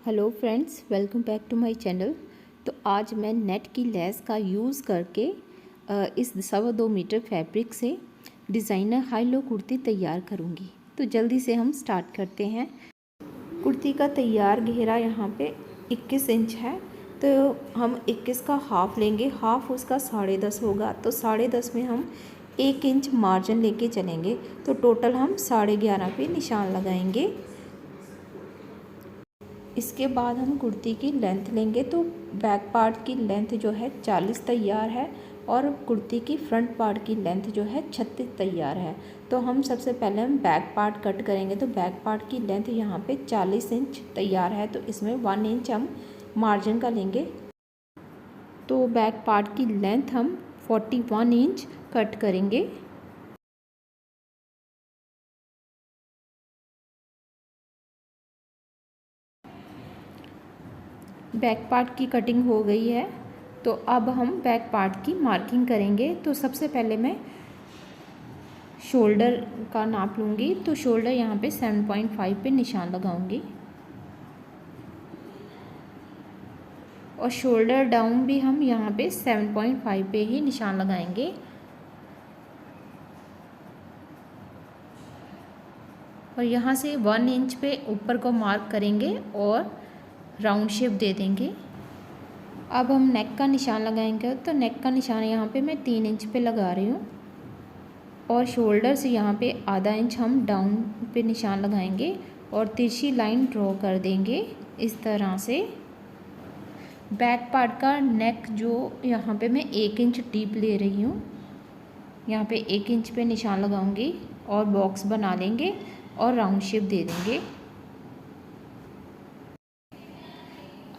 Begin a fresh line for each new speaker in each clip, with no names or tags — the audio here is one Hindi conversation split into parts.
Hello friends, welcome back to my channel. तो आज मैं नेट की लेस का यूज़ करके इस 2.25 मीटर फैब्रिक से डिज़ाइनर हाई लो कुर्ती तैयार करूँगी। तो जल्दी से हम स्टार्ट करते हैं। कुर्ती का तैयार घेरा यहाँ पे 21 इंच है, तो हम 21 का हाफ़ लेंगे, हाफ़ उसका 10.5 होगा। तो 10.5 में हम 1 इंच मार्जिन लेके चलेंगे, तो टोटल हम 11.5 पे निशान लगाएंगे। इसके बाद हम कुर्ती की लेंथ लेंगे, तो बैक पार्ट की लेंथ जो है 40 तैयार है और कुर्ती की फ्रंट पार्ट की लेंथ जो है 36 तैयार है। तो हम सबसे पहले हम बैक पार्ट कट करेंगे। तो बैक पार्ट की लेंथ यहाँ पे 40 इंच तैयार है, तो इसमें 1 इंच हम मार्जिन का लेंगे। तो बैक पार्ट की लेंथ हम 41 इंच कट करेंगे। बैक पार्ट की कटिंग हो गई है, तो अब हम बैक पार्ट की मार्किंग करेंगे। तो सबसे पहले मैं शोल्डर का नाप लूँगी। तो शोल्डर यहाँ पे 7.5 पे निशान लगाऊंगी और शोल्डर डाउन भी हम यहाँ पे 7.5 पे ही निशान लगाएंगे। और यहाँ से 1 इंच पे ऊपर को मार्क करेंगे और राउंड शेप दे देंगे। अब हम नेक का निशान लगाएंगे। तो नेक का निशान यहाँ पे मैं 3 इंच पे लगा रही हूँ और शोल्डर से यहाँ पे आधा इंच हम डाउन पे निशान लगाएंगे और तिरछी लाइन ड्रॉ कर देंगे इस तरह से। बैक पार्ट का नेक जो यहाँ पे मैं 1 इंच डीप ले रही हूँ, यहाँ पे 1 इंच पे निशान लगाऊंगी और बॉक्स बना लेंगे और राउंड शेप दे देंगे।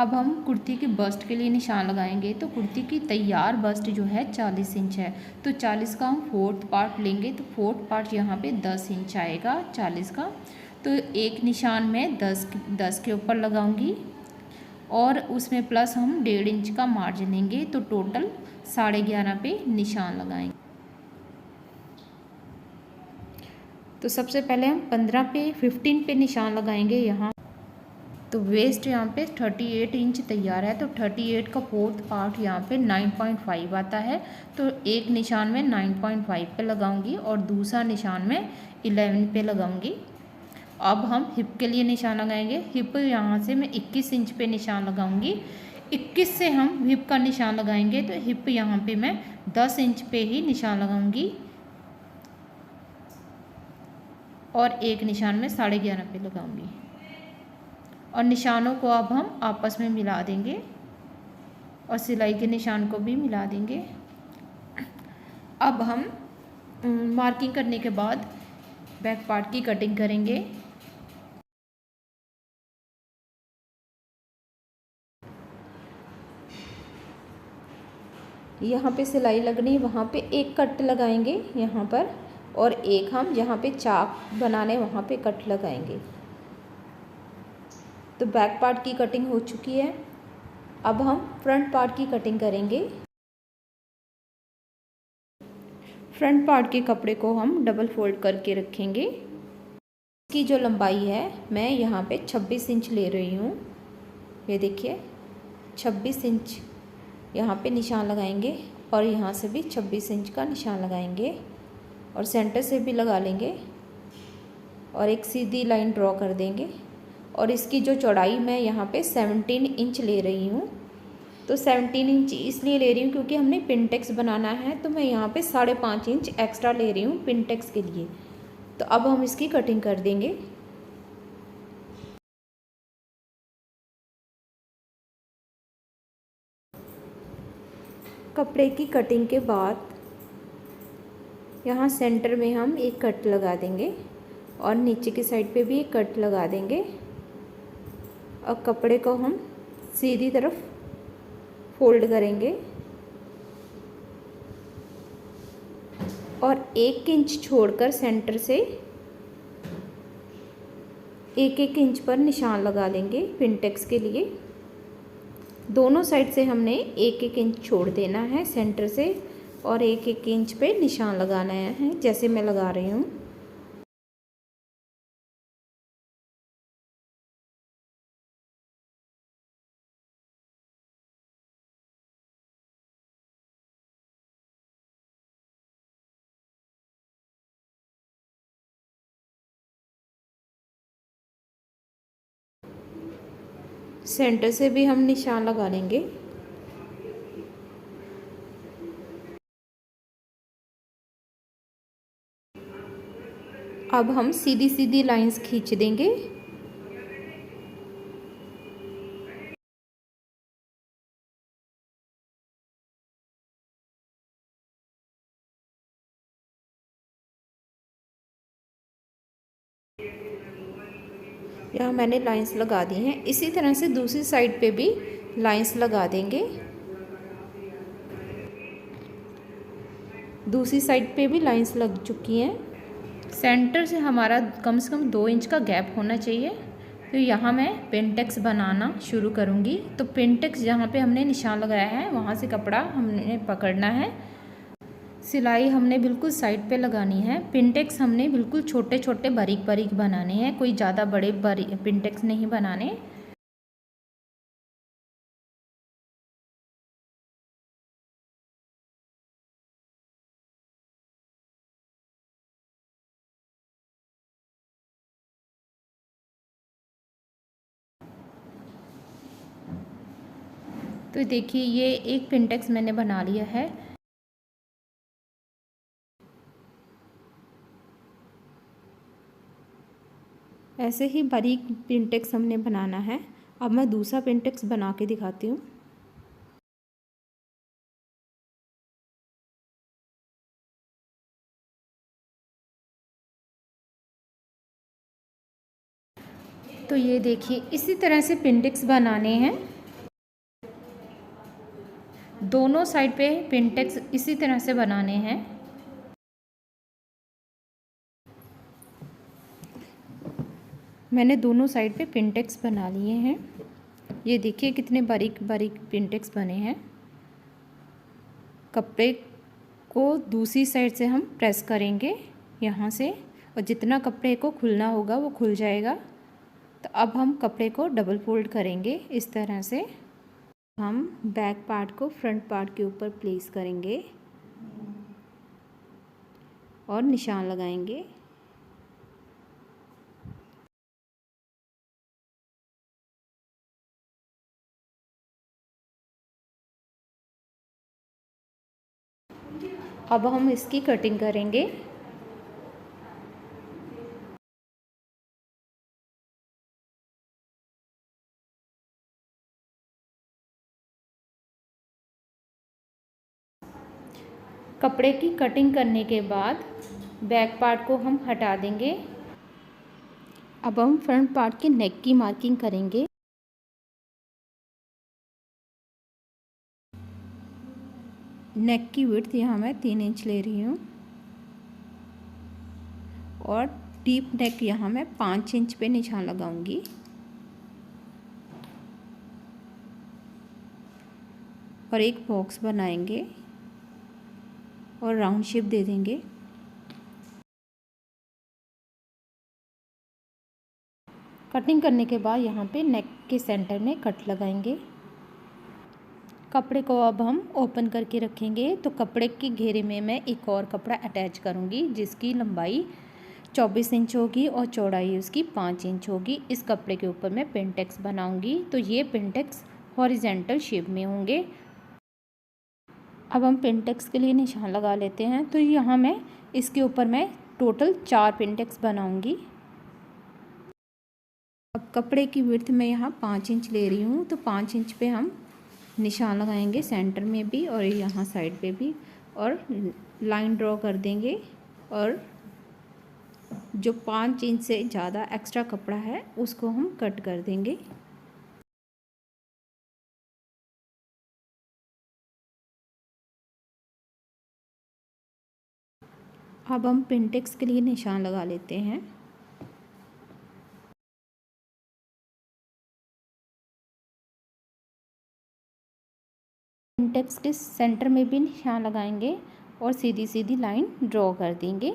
अब हम कुर्ती की बस्ट के लिए निशान लगाएंगे। तो कुर्ती की तैयार बस्ट जो है 40 इंच है, तो 40 का हम 4th पार्ट लेंगे। तो 4th पार्ट यहाँ पे 10 इंच आएगा 40 का। तो एक निशान में 10 के ऊपर लगाऊंगी और उसमें प्लस हम 1.5 इंच का मार्जिन लेंगे। तो टोटल 11.5 पे निशान लगाएंगे। तो सबसे पहले हम 15 पे निशान लगाएंगे यहाँ। तो वेस्ट यहाँ पे 38 इंच तैयार है, तो 38 का 4th पार्ट यहाँ पे 9.5 आता है। तो एक निशान में 9.5 पे लगाऊंगी और दूसरा निशान में 11 पे लगाऊंगी। अब हम हिप के लिए निशान लगाएंगे। हिप यहाँ से मैं 21 इंच पे निशान लगाऊंगी। 21 से हम हिप का निशान लगाएंगे। तो हिप यहाँ पे मैं 10 इंच पे ही निशान लगाऊंगी और एक निशान में 11.5 पे लगाऊंगी और निशानों को अब हम आपस में मिला देंगे और सिलाई के निशान को भी मिला देंगे। अब हम मार्किंग करने के बाद बैक पार्ट की कटिंग करेंगे। यहाँ पे सिलाई लगनी, वहाँ पे एक कट लगाएंगे यहाँ पर, और एक हम जहाँ पे चाक बनाने वहाँ पे कट लगाएंगे। तो बैक पार्ट की कटिंग हो चुकी है। अब हम फ्रंट पार्ट की कटिंग करेंगे। फ्रंट पार्ट के कपड़े को हम डबल फोल्ड करके रखेंगे। इसकी जो लंबाई है मैं यहाँ पे 26 इंच ले रही हूँ। ये देखिए 26 इंच यहाँ पे निशान लगाएंगे और यहाँ से भी 26 इंच का निशान लगाएंगे और सेंटर से भी लगा लेंगे और एक सीधी लाइन ड्रॉ कर देंगे। और इसकी जो चौड़ाई मैं यहाँ पे 17 इंच ले रही हूँ। तो 17 इंच इसलिए ले रही हूँ क्योंकि हमने पिनटेक्स बनाना है, तो मैं यहाँ पे 5.5 इंच एक्स्ट्रा ले रही हूँ पिनटेक्स के लिए। तो अब हम इसकी कटिंग कर देंगे। कपड़े की कटिंग के बाद यहाँ सेंटर में हम एक कट लगा देंगे और नीचे की साइड पे भी एक कट लगा देंगे और कपड़े को हम सीधी तरफ फोल्ड करेंगे और 1 इंच छोड़कर सेंटर से 1-1 इंच पर निशान लगा लेंगे पिनटेक्स के लिए। दोनों साइड से हमने 1-1 इंच छोड़ देना है सेंटर से और 1-1 इंच पे निशान लगाना है, जैसे मैं लगा रही हूँ। सेंटर से भी हम निशान लगा लेंगे। अब हम सीधी सीधी लाइंस खींच देंगे। यहाँ मैंने लाइंस लगा दी हैं। इसी तरह से दूसरी साइड पे भी लाइंस लगा देंगे। दूसरी साइड पे भी लाइंस लग चुकी हैं। सेंटर से हमारा कम से कम 2 इंच का गैप होना चाहिए। तो यहाँ मैं पिनटेक्स बनाना शुरू करूँगी। तो पिनटेक्स जहाँ पे हमने निशान लगाया है वहाँ से कपड़ा हमने पकड़ना है। सिलाई हमने बिल्कुल साइड पे लगानी है। पिनटेक्स हमने बिल्कुल छोटे छोटे बारीक बारीक बनाने हैं, कोई ज़्यादा बड़े पिनटेक्स नहीं बनाने। तो देखिए ये एक पिनटेक्स मैंने बना लिया है। ऐसे ही बारीक पिनटेक्स हमने बनाना है। अब मैं दूसरा पिनटेक्स बना के दिखाती हूँ। तो ये देखिए इसी तरह से पिनटेक्स बनाने हैं। दोनों साइड पे पिनटेक्स इसी तरह से बनाने हैं। मैंने दोनों साइड पे पिनटेक्स बना लिए हैं। ये देखिए कितने बारीक बारीक पिनटेक्स बने हैं। कपड़े को दूसरी साइड से हम प्रेस करेंगे यहाँ से, और जितना कपड़े को खुलना होगा वो खुल जाएगा। तो अब हम कपड़े को डबल फोल्ड करेंगे इस तरह से। हम बैक पार्ट को फ्रंट पार्ट के ऊपर प्लेस करेंगे और निशान लगाएंगे। अब हम इसकी कटिंग करेंगे। कपड़े की कटिंग करने के बाद बैक पार्ट को हम हटा देंगे। अब हम फ्रंट पार्ट के नेक की मार्किंग करेंगे। नेक की विड्थ यहाँ मैं 3 इंच ले रही हूँ और डीप नेक यहाँ मैं 5 इंच पे निशान लगाऊंगी। और एक बॉक्स बनाएंगे और राउंड शेप दे देंगे। कटिंग करने के बाद यहाँ पे नेक के सेंटर में कट लगाएंगे। कपड़े को अब हम ओपन करके रखेंगे। तो कपड़े के घेरे में मैं एक और कपड़ा अटैच करूँगी जिसकी लंबाई 24 इंच होगी और चौड़ाई उसकी 5 इंच होगी। इस कपड़े के ऊपर मैं पिनटेक्स बनाऊँगी। तो ये पिनटेक्स हॉरिजेंटल शेप में होंगे। अब हम पिनटेक्स के लिए निशान लगा लेते हैं। तो यहाँ मैं इसके ऊपर मैं टोटल 4 पिनटेक्स बनाऊँगी। अब कपड़े की विड्थ मैं यहाँ 5 इंच ले रही हूँ। तो 5 इंच पे हम निशान लगाएंगे सेंटर में भी और यहाँ साइड पे भी, और लाइन ड्रॉ कर देंगे। और जो 5 इंच से ज़्यादा एक्स्ट्रा कपड़ा है उसको हम कट कर देंगे। अब हम पिनटेक्स के लिए निशान लगा लेते हैं। पिनटेक्स के सेंटर में भी निशान लगाएंगे और सीधी सीधी लाइन ड्रॉ कर देंगे।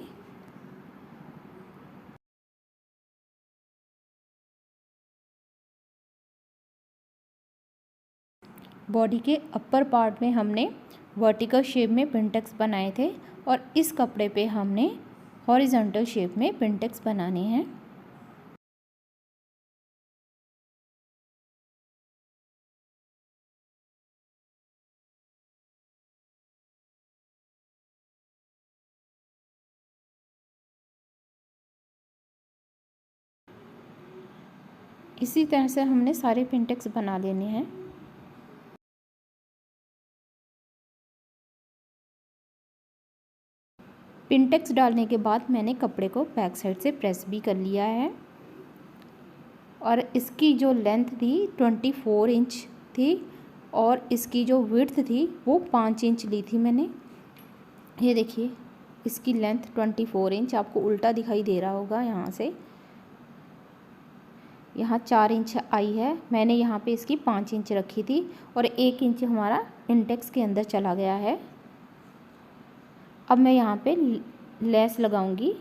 बॉडी के अपर पार्ट में हमने वर्टिकल शेप में पिनटेक्स बनाए थे और इस कपड़े पे हमने हॉरिजॉन्टल शेप में पिनटेक्स बनाने हैं। इसी तरह से हमने सारे पिनटेक्स बना लेने हैं। पिनटेक्स डालने के बाद मैंने कपड़े को बैक साइड से प्रेस भी कर लिया है और इसकी जो लेंथ थी 24 इंच थी और इसकी जो विड्थ थी वो 5 इंच ली थी मैंने। ये देखिए इसकी लेंथ 24 इंच, आपको उल्टा दिखाई दे रहा होगा यहाँ से। यहाँ 4 इंच आई है, मैंने यहाँ पे इसकी 5 इंच रखी थी और 1 इंच हमारा पिनटेक्स के अंदर चला गया है। अब मैं यहाँ पे लेस लगाऊंगी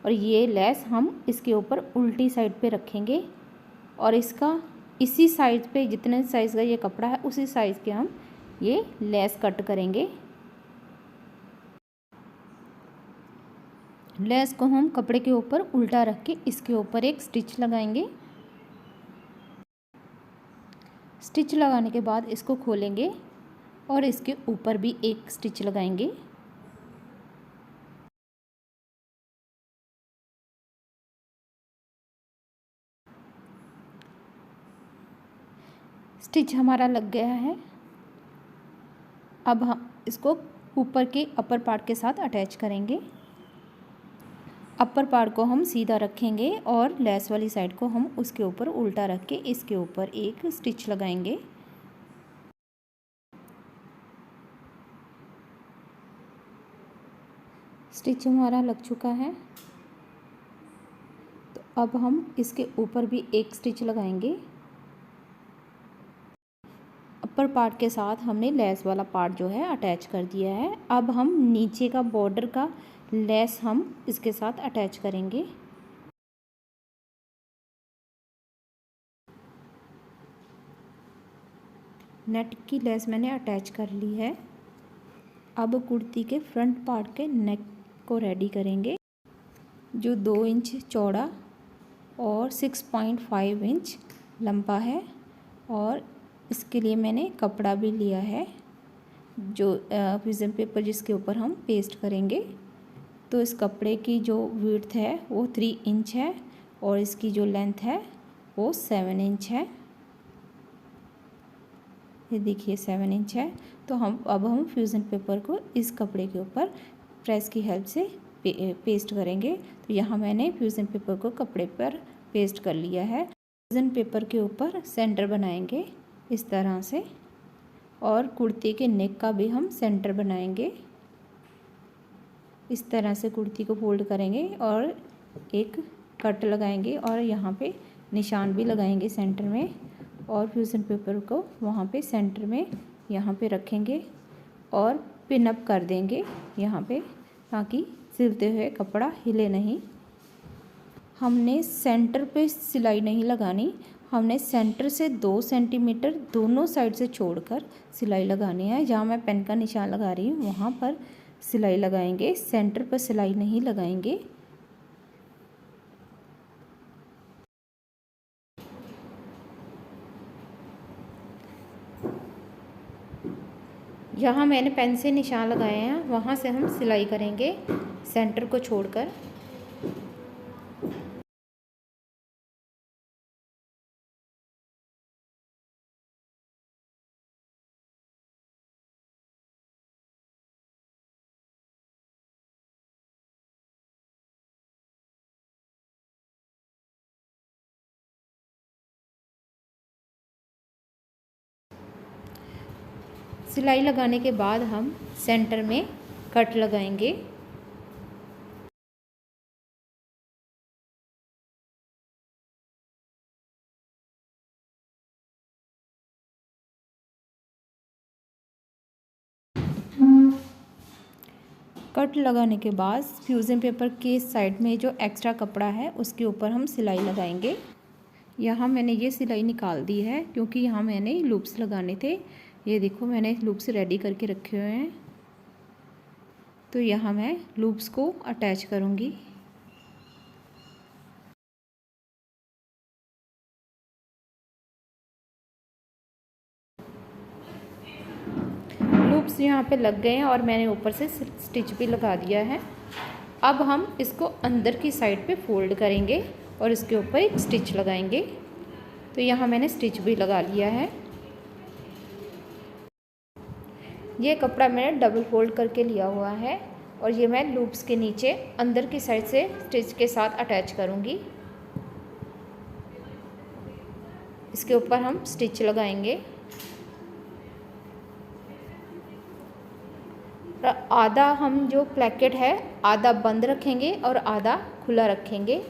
और ये लेस हम इसके ऊपर उल्टी साइड पे रखेंगे और इसका इसी साइज़ पे, जितने साइज़ का ये कपड़ा है उसी साइज़ के हम ये लेस कट करेंगे। लेस को हम कपड़े के ऊपर उल्टा रख के इसके ऊपर एक स्टिच लगाएंगे। स्टिच लगाने के बाद इसको खोलेंगे और इसके ऊपर भी एक स्टिच लगाएंगे। स्टिच हमारा लग गया है। अब हम इसको ऊपर के अपर पार्ट के साथ अटैच करेंगे। अपर पार्ट को हम सीधा रखेंगे और लेस वाली साइड को हम उसके ऊपर उल्टा रख के इसके ऊपर एक स्टिच लगाएंगे। स्टिच हमारा लग चुका है, तो अब हम इसके ऊपर भी एक स्टिच लगाएंगे। अपर पार्ट के साथ हमने लेस वाला पार्ट जो है अटैच कर दिया है। अब हम नीचे का बॉर्डर का लेस हम इसके साथ अटैच करेंगे। नेट की लेस मैंने अटैच कर ली है। अब कुर्ती के फ्रंट पार्ट के नेक को रेडी करेंगे, जो 2 इंच चौड़ा और 6.5 इंच लंबा है। और इसके लिए मैंने कपड़ा भी लिया है, जो फ्यूज़न पेपर जिसके ऊपर हम पेस्ट करेंगे। तो इस कपड़े की जो विड्थ है वो 3 इंच है और इसकी जो लेंथ है वो 7 इंच है। ये देखिए 7 इंच है। तो अब हम फ्यूज़न पेपर को इस कपड़े के ऊपर प्रेस की हेल्प से पेस्ट करेंगे। तो यहाँ मैंने फ्यूज़न पेपर को कपड़े पर पेस्ट कर लिया है। फ्यूज़न पेपर के ऊपर सेंटर बनाएंगे इस तरह से और कुर्ती के नेक का भी हम सेंटर बनाएंगे। इस तरह से कुर्ती को फोल्ड करेंगे और एक कट लगाएंगे और यहाँ पे निशान भी लगाएंगे सेंटर में और फ्यूज़न पेपर को वहाँ पे सेंटर में यहाँ पे रखेंगे और पिन अप कर देंगे यहाँ पे, ताकि सिलते हुए कपड़ा हिले नहीं। हमने सेंटर पे सिलाई नहीं लगानी, हमने सेंटर से 2 सेंटीमीटर दोनों साइड से छोड़कर सिलाई लगानी है। जहाँ मैं पेन का निशान लगा रही हूँ वहाँ पर सिलाई लगाएंगे, सेंटर पर सिलाई नहीं लगाएंगे। जहाँ मैंने पेन से निशान लगाए हैं वहाँ से हम सिलाई करेंगे सेंटर को छोड़कर। सिलाई लगाने के बाद हम सेंटर में कट लगाएंगे। कट लगाने के बाद फ्यूज़न पेपर के साइड में जो एक्स्ट्रा कपड़ा है उसके ऊपर हम सिलाई लगाएंगे। यहाँ मैंने ये सिलाई निकाल दी है क्योंकि यहाँ मैंने लूप्स लगाने थे। ये देखो मैंने लूप्स रेडी करके रखे हुए हैं। तो यहाँ मैं लूप्स को अटैच करूँगी। लूप्स यहाँ पे लग गए हैं और मैंने ऊपर से स्टिच भी लगा दिया है। अब हम इसको अंदर की साइड पे फोल्ड करेंगे और इसके ऊपर एक स्टिच लगाएंगे। तो यहाँ मैंने स्टिच भी लगा लिया है। ये कपड़ा मैंने डबल फोल्ड करके लिया हुआ है और ये मैं लूप्स के नीचे अंदर की साइड से स्टिच के साथ अटैच करूँगी। इसके ऊपर हम स्टिच लगाएंगे। आधा हम जो प्लेकेट है आधा बंद रखेंगे और आधा खुला रखेंगे।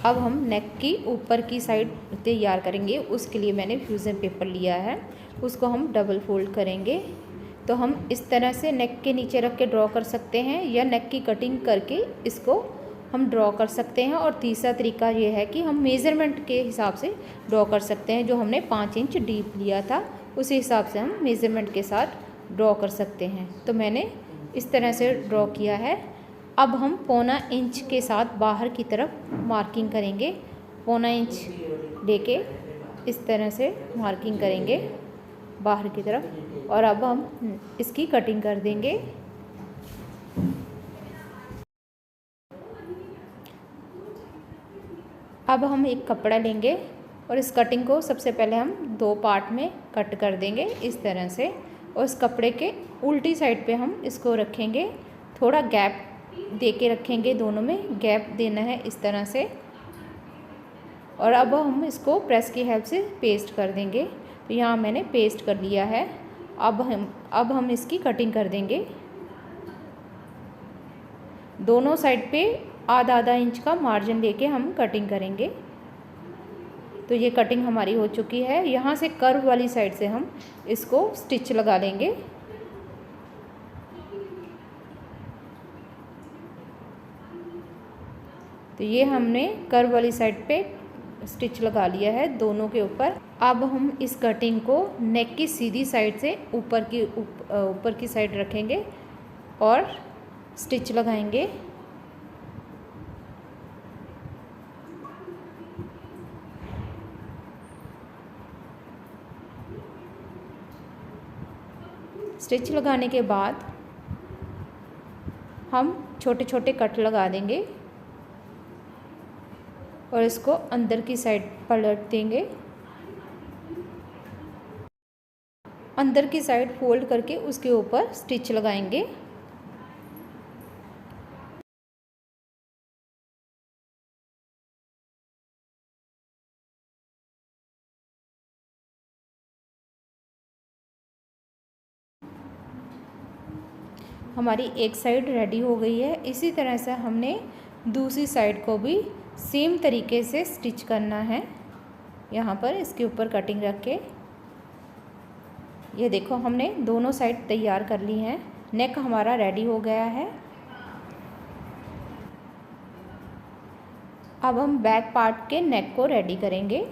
अब हम नेक की ऊपर की साइड तैयार करेंगे। उसके लिए मैंने फ्यूज़न पेपर लिया है, उसको हम डबल फोल्ड करेंगे। तो हम इस तरह से नेक के नीचे रख के ड्रॉ कर सकते हैं या नेक की कटिंग करके इसको हम ड्रॉ कर सकते हैं। और तीसरा तरीका ये है कि हम मेज़रमेंट के हिसाब से ड्रॉ कर सकते हैं। जो हमने 5 इंच डीप लिया था उसी हिसाब से हम मेज़रमेंट के साथ ड्रॉ कर सकते हैं। तो मैंने इस तरह से ड्रॉ किया है। अब हम 1.25 इंच के साथ बाहर की तरफ मार्किंग करेंगे। 1.25 इंच लेके इस तरह से मार्किंग करेंगे बाहर की तरफ और अब हम इसकी कटिंग कर देंगे। अब हम एक कपड़ा लेंगे और इस कटिंग को सबसे पहले हम 2 पार्ट में कट कर देंगे इस तरह से। और इस कपड़े के उल्टी साइड पे हम इसको रखेंगे, थोड़ा गैप दे के रखेंगे, दोनों में गैप देना है इस तरह से। और अब हम इसको प्रेस की हेल्प से पेस्ट कर देंगे। तो यहाँ मैंने पेस्ट कर लिया है। अब हम इसकी कटिंग कर देंगे। दोनों साइड पे आधा इंच का मार्जिन लेके हम कटिंग करेंगे। तो ये कटिंग हमारी हो चुकी है। यहाँ से कर्व वाली साइड से हम इसको स्टिच लगा लेंगे। तो ये हमने कर्व वाली साइड पे स्टिच लगा लिया है दोनों के ऊपर। अब हम इस कटिंग को नेक की सीधी साइड से ऊपर की साइड रखेंगे और स्टिच लगाएंगे। स्टिच लगाने के बाद हम छोटे छोटे कट लगा देंगे और इसको अंदर की साइड पलट देंगे। अंदर की साइड फोल्ड करके उसके ऊपर स्टिच लगाएंगे। हमारी एक साइड रेडी हो गई है। इसी तरह से हमने दूसरी साइड को भी सेम तरीके से स्टिच करना है। यहाँ पर इसके ऊपर कटिंग रख के ये देखो हमने दोनों साइड तैयार कर ली हैं। नेक हमारा रेडी हो गया है। अब हम बैक पार्ट के नेक को रेडी करेंगे।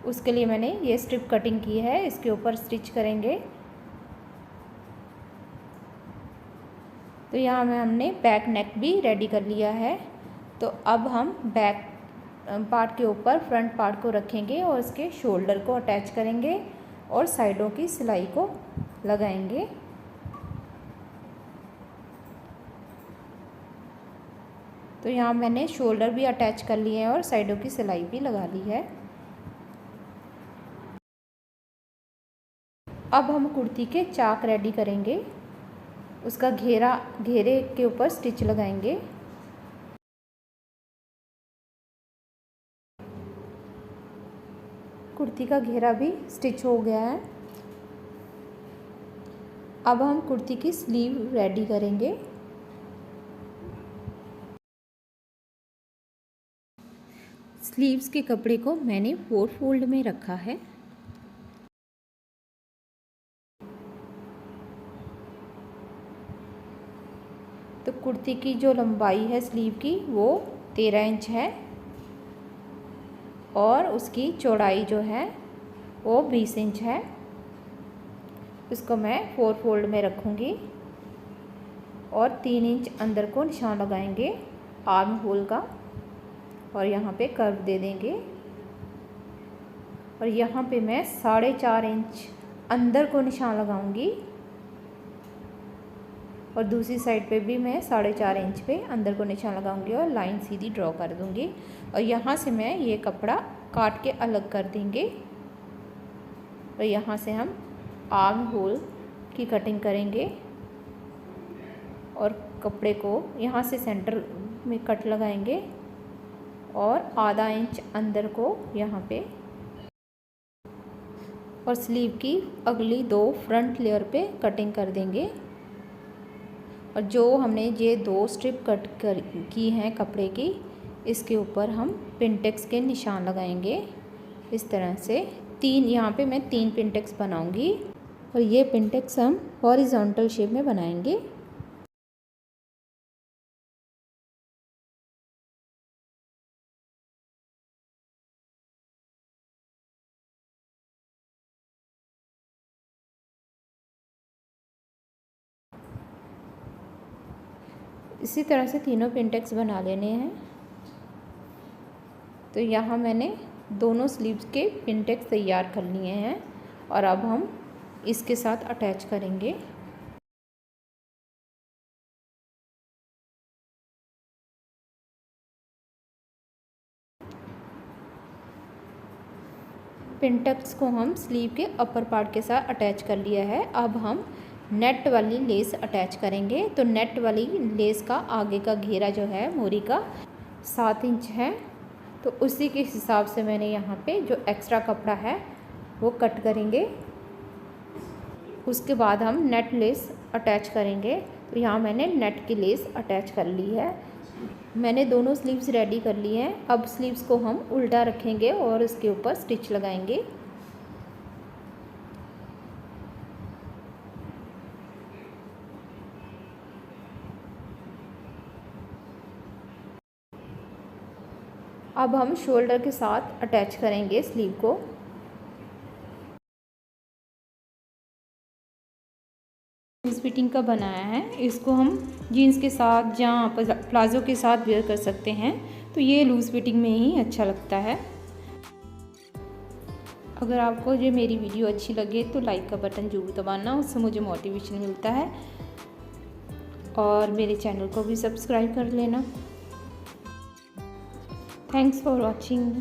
उसके लिए मैंने ये स्ट्रिप कटिंग की है, इसके ऊपर स्टिच करेंगे। तो यहाँ में हमने बैक नेक भी रेडी कर लिया है। तो अब हम बैक पार्ट के ऊपर फ्रंट पार्ट को रखेंगे और इसके शोल्डर को अटैच करेंगे और साइडों की सिलाई को लगाएंगे। तो यहाँ मैंने शोल्डर भी अटैच कर लिए हैं और साइडों की सिलाई भी लगा ली है। अब हम कुर्ती के चाक रेडी करेंगे। उसका घेरे के ऊपर स्टिच लगाएंगे। कुर्ती का घेरा भी स्टिच हो गया है। अब हम कुर्ती की स्लीव रेडी करेंगे। स्लीव्स के कपड़े को मैंने 4 फोल्ड में रखा है। तो कुर्ती की जो लंबाई है स्लीव की वो 13 इंच है और उसकी चौड़ाई जो है वो 20 इंच है। इसको मैं 4 फोल्ड में रखूँगी और 3 इंच अंदर को निशान लगाएंगे आर्म होल का और यहाँ पे कर्व दे देंगे। और यहाँ पे मैं 4.5 इंच अंदर को निशान लगाऊंगी और दूसरी साइड पे भी मैं 4.5 इंच पे अंदर को निशान लगाऊंगी और लाइन सीधी ड्रॉ कर दूंगी। और यहाँ से मैं ये कपड़ा काट के अलग कर देंगे और यहाँ से हम आर्म होल की कटिंग करेंगे और कपड़े को यहाँ से सेंटर में कट लगाएंगे और आधा इंच अंदर को यहाँ पे और स्लीव की अगली 2 फ्रंट लेयर पे कटिंग कर देंगे। और जो हमने ये 2 स्ट्रिप कट की हैं कपड़े की, इसके ऊपर हम पिनटेक्स के निशान लगाएंगे इस तरह से। 3 यहाँ पे मैं 3 पिनटेक्स बनाऊंगी और ये पिनटेक्स हम हॉरिजॉन्टल शेप में बनाएंगे। इसी तरह से तीनों पिनटेक्स बना लेने हैं। तो यहाँ मैंने दोनों स्लीव्स के पिनटेक्स तैयार कर लिए हैं और अब हम इसके साथ अटैच करेंगे। पिनटेक्स को हम स्लीव के अपर पार्ट के साथ अटैच कर लिया है। अब हम नेट वाली लेस अटैच करेंगे। तो नेट वाली लेस का आगे का घेरा जो है मोरी का 7 इंच है, तो उसी के हिसाब से मैंने यहाँ पे जो एक्स्ट्रा कपड़ा है वो कट करेंगे। उसके बाद हम नेट लेस अटैच करेंगे। तो यहाँ मैंने नेट की लेस अटैच कर ली है। मैंने दोनों स्लीव्स रेडी कर लिए हैं। अब स्लीव्स को हम उल्टा रखेंगे और उसके ऊपर स्टिच लगाएंगे। अब हम शोल्डर के साथ अटैच करेंगे स्लीव को। जीन्स फिटिंग का बनाया है, इसको हम जीन्स के साथ या प्लाज़ो के साथ वेयर कर सकते हैं। तो ये लूज़ फिटिंग में ही अच्छा लगता है। अगर आपको ये मेरी वीडियो अच्छी लगे तो लाइक का बटन जरूर दबाना, उससे मुझे मोटिवेशन मिलता है। और मेरे चैनल को भी सब्सक्राइब कर लेना। Thanks for watching.